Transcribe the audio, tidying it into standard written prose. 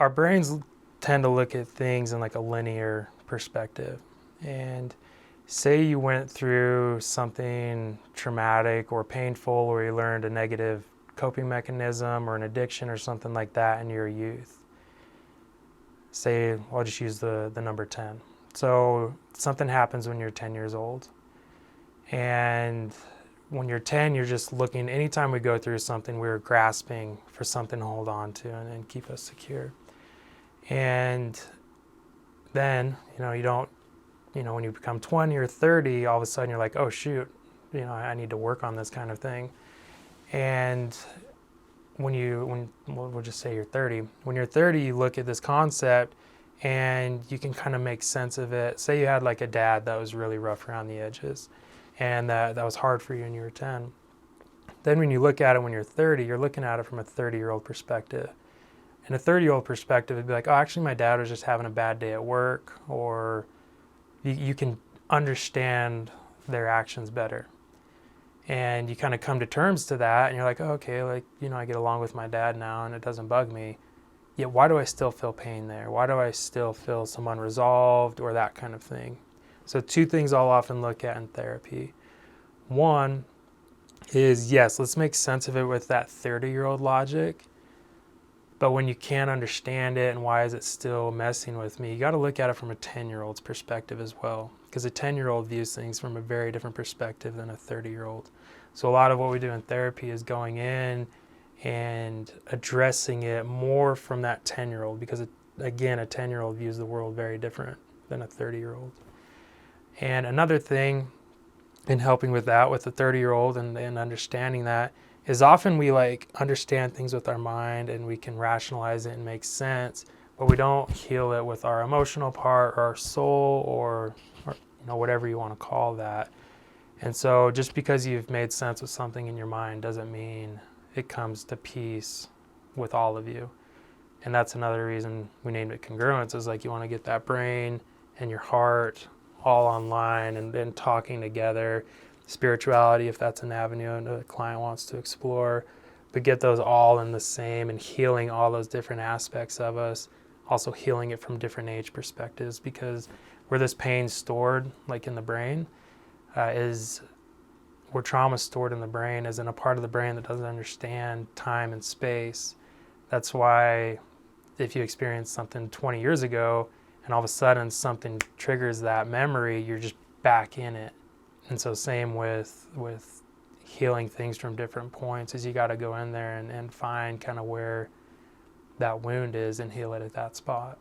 our brains tend to look at things in like a linear perspective. And say you went through something traumatic or painful, or you learned a negative coping mechanism or an addiction or something like that in your youth. Say, I'll just use the number 10. So something happens when you're 10 years old. And when you're 10, you're just looking, anytime we go through something, we're grasping for something to hold on to and keep us secure. And then, you don't, when you become 20 or 30, all of a sudden you're like, oh shoot, I need to work on this kind of thing. And we'll just say you're 30. When you're 30, you look at this concept and you can kind of make sense of it. Say you had like a dad that was really rough around the edges and that was hard for you when you were 10. Then when you look at it when you're 30, you're looking at it from a 30-year-old perspective. In a 30-year-old perspective, it'd be like, oh, actually my dad was just having a bad day at work, or you can understand their actions better. And you kind of come to terms to that and you're like, oh, okay, I get along with my dad now and it doesn't bug me. Yet why do I still feel pain there? Why do I still feel some unresolved or that kind of thing? So 2 things I'll often look at in therapy. One is, yes, let's make sense of it with that 30-year-old logic. But when you can't understand it and why is it still messing with me, you got to look at it from a 10-year-old's perspective as well. Because a 10-year-old views things from a very different perspective than a 30-year-old. So a lot of what we do in therapy is going in and addressing it more from that 10-year-old, because again, a 10-year-old views the world very different than a 30-year-old. And another thing in helping with that, with the 30-year-old and understanding that, is often we understand things with our mind and we can rationalize it and make sense, but we don't heal it with our emotional part or our soul or whatever you want to call that. And so just because you've made sense with something in your mind doesn't mean it comes to peace with all of you. And that's another reason we named it Congruence, is you want to get that brain and your heart all online and then talking together. Spirituality, if that's an avenue and a client wants to explore, but get those all in the same and healing all those different aspects of us, also healing it from different age perspectives, because where this pain's stored, like in the brain, is where trauma's stored in the brain, is in a part of the brain that doesn't understand time and space. That's why if you experience something 20 years ago and all of a sudden something triggers that memory, you're just back in it. And so same with healing things from different points, is you got to go in there and find kind of where that wound is and heal it at that spot.